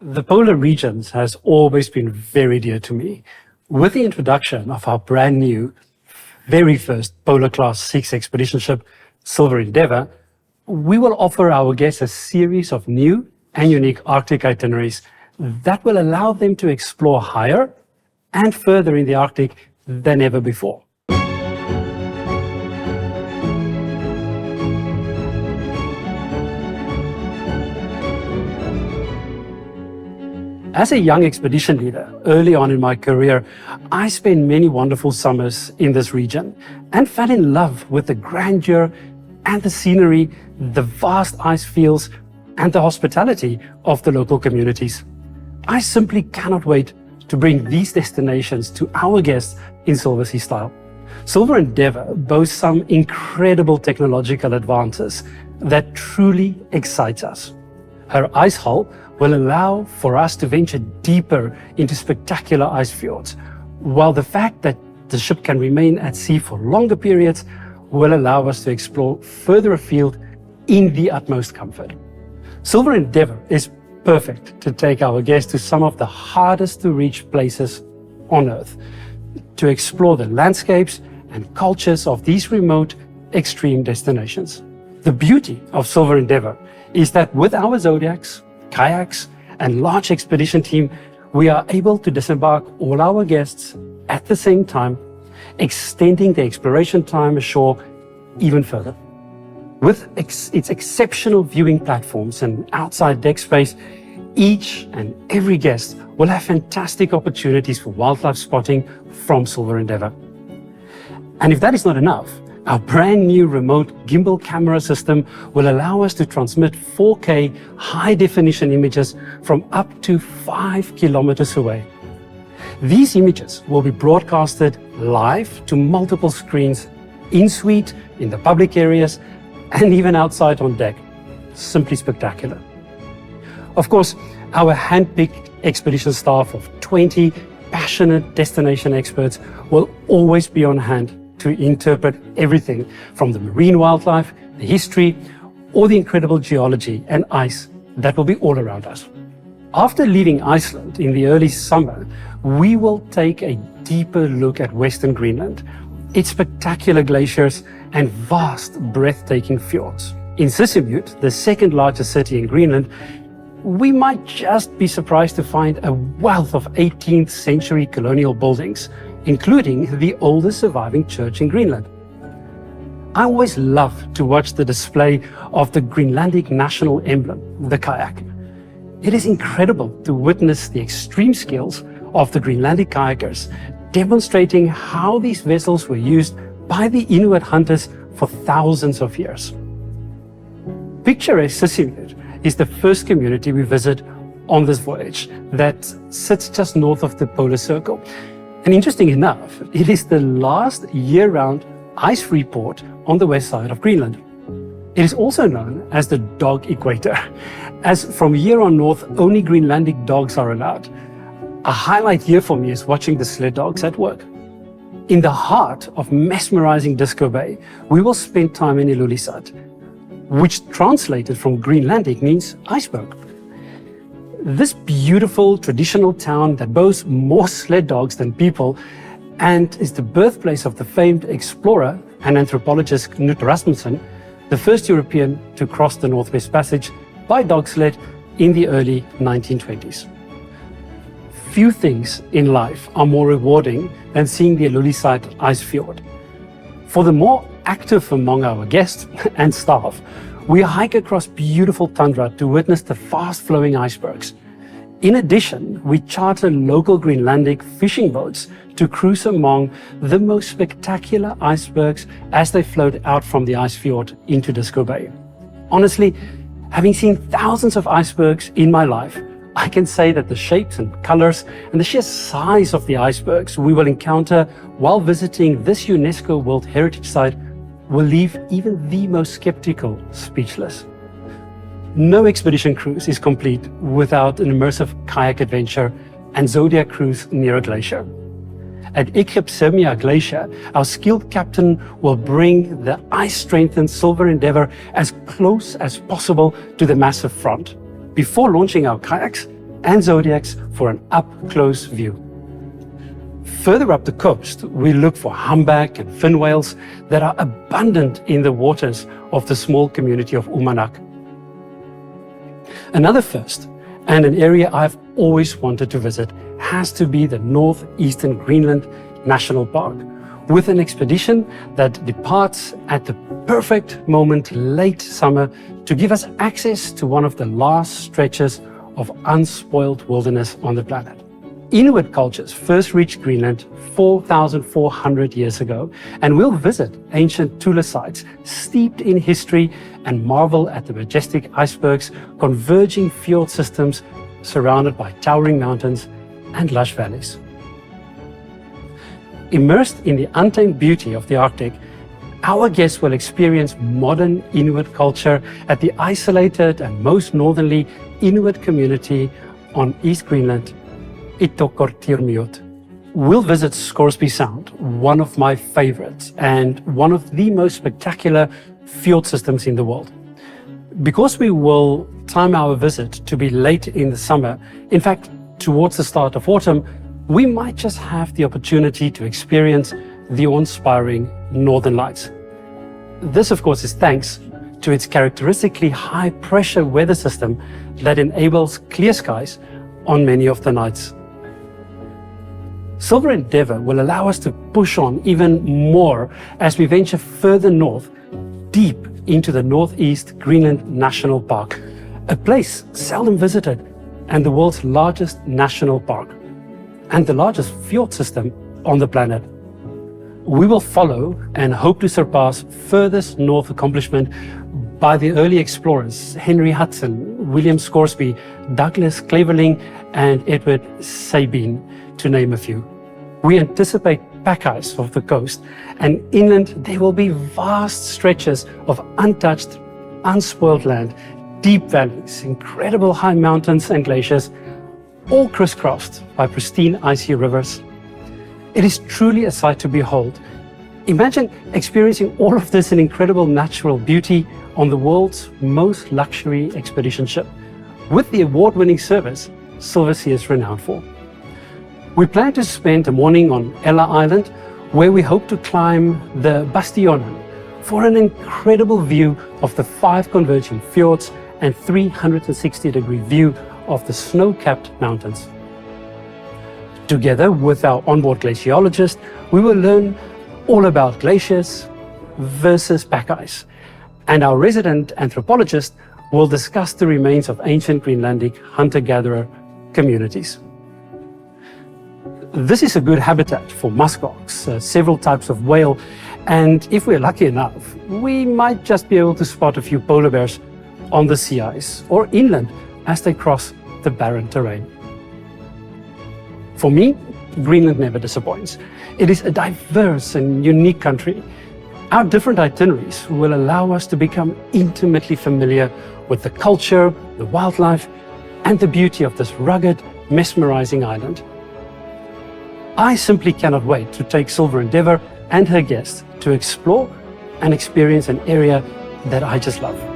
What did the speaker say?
The polar regions has always been very dear to me. With the introduction of our brand new, very first Polar Class 6 expedition ship, Silver Endeavour, we will offer our guests a series of new and unique Arctic itineraries that will allow them to explore higher and further in the Arctic than ever before. As a young expedition leader, early on in my career, I spent many wonderful summers in this region and fell in love with the grandeur and the scenery, the vast ice fields, and the hospitality of the local communities. I simply cannot wait to bring these destinations to our guests in Silversea style. Silver Endeavour boasts some incredible technological advances that truly excites us. Her ice hull will allow for us to venture deeper into spectacular ice fjords, while the fact that the ship can remain at sea for longer periods will allow us to explore further afield in the utmost comfort. Silver Endeavour is perfect to take our guests to some of the hardest to reach places on Earth, to explore the landscapes and cultures of these remote, extreme destinations. The beauty of Silver Endeavour is that with our Zodiacs, kayaks, and large expedition team, we are able to disembark all our guests at the same time, extending the exploration time ashore even further. With its exceptional viewing platforms and outside deck space, each and every guest will have fantastic opportunities for wildlife spotting from Silver Endeavour. And if that is not enough, our brand new remote gimbal camera system will allow us to transmit 4K high-definition images from up to 5 kilometers away. These images will be broadcasted live to multiple screens, in suite, in the public areas, and even outside on deck. Simply spectacular. Of course, our hand-picked expedition staff of 20 passionate destination experts will always be on hand to interpret everything from the marine wildlife, the history, or the incredible geology and ice that will be all around us. After leaving Iceland in the early summer, we will take a deeper look at Western Greenland, its spectacular glaciers and vast, breathtaking fjords. In Sisimiut, the second largest city in Greenland, we might just be surprised to find a wealth of 18th century colonial buildings, including the oldest surviving church in Greenland. I always love to watch the display of the Greenlandic national emblem, the kayak. It is incredible to witness the extreme skills of the Greenlandic kayakers, demonstrating how these vessels were used by the Inuit hunters for thousands of years. Picturesque Sisimiut is the first community we visit on this voyage that sits just north of the polar circle. And interesting enough, it is the last year-round ice-free port on the west side of Greenland. It is also known as the dog equator, as from here on north, only Greenlandic dogs are allowed. A highlight here for me is watching the sled dogs at work. In the heart of mesmerizing Disko Bay, we will spend time in Ilulissat, which translated from Greenlandic means iceberg. This beautiful traditional town that boasts more sled dogs than people and is the birthplace of the famed explorer and anthropologist Knut Rasmussen, the first European to cross the Northwest Passage by dog sled in the early 1920s. Few things in life are more rewarding than seeing the Ilulissat ice fjord. For the more active among our guests and staff, we hike across beautiful tundra to witness the fast-flowing icebergs. In addition, we charter local Greenlandic fishing boats to cruise among the most spectacular icebergs as they float out from the ice fjord into Disko Bay. Honestly, having seen thousands of icebergs in my life, I can say that the shapes and colors and the sheer size of the icebergs we will encounter while visiting this UNESCO World Heritage Site will leave even the most skeptical speechless. No expedition cruise is complete without an immersive kayak adventure and Zodiac cruise near a glacier. At Ikkipssimia Glacier, our skilled captain will bring the ice-strengthened Silver Endeavour as close as possible to the massive front, before launching our kayaks and zodiacs for an up-close view. Further up the coast, we look for humpback and fin whales that are abundant in the waters of the small community of Uummannaq. Another first, and an area I've always wanted to visit, has to be the northeastern Greenland National Park, with an expedition that departs at the perfect moment late summer to give us access to one of the last stretches of unspoiled wilderness on the planet. Inuit cultures first reached Greenland 4,400 years ago, and we'll visit ancient Tula sites steeped in history and marvel at the majestic icebergs, converging fjord systems surrounded by towering mountains and lush valleys. Immersed in the untamed beauty of the Arctic, our guests will experience modern Inuit culture at the isolated and most northerly Inuit community on East Greenland, Ittoqqortoormiit. We'll visit Scoresby Sound, one of my favorites and one of the most spectacular fjord systems in the world. Because we will time our visit to be late in the summer, in fact, towards the start of autumn, we might just have the opportunity to experience the awe-inspiring Northern Lights. This, of course, is thanks to its characteristically high-pressure weather system that enables clear skies on many of the nights. Silver Endeavour will allow us to push on even more as we venture further north, deep into the Northeast Greenland National Park, a place seldom visited and the world's largest national park, and the largest fjord system on the planet. We will follow and hope to surpass furthest north accomplishment by the early explorers Henry Hudson, William Scoresby, Douglas Cleverling, and Edward Sabine, to name a few. We anticipate pack ice off the coast, and inland there will be vast stretches of untouched, unspoiled land, deep valleys, incredible high mountains and glaciers, all crisscrossed by pristine icy rivers. It is truly a sight to behold. Imagine experiencing all of this in incredible natural beauty on the world's most luxury expedition ship, with the award-winning service Silversea is renowned for. We plan to spend a morning on Ella Island, where we hope to climb the Bastionen for an incredible view of the 5 converging fjords and 360-degree view of the snow-capped mountains. Together with our onboard glaciologist, we will learn all about glaciers versus pack ice, and our resident anthropologist will discuss the remains of ancient Greenlandic hunter-gatherer communities. This is a good habitat for muskox, several types of whale, and if we're lucky enough, we might just be able to spot a few polar bears on the sea ice or inland as they cross the barren terrain. For me, Greenland never disappoints. It is a diverse and unique country. Our different itineraries will allow us to become intimately familiar with the culture, the wildlife, and the beauty of this rugged, mesmerizing island. I simply cannot wait to take Silver Endeavour and her guests to explore and experience an area that I just love.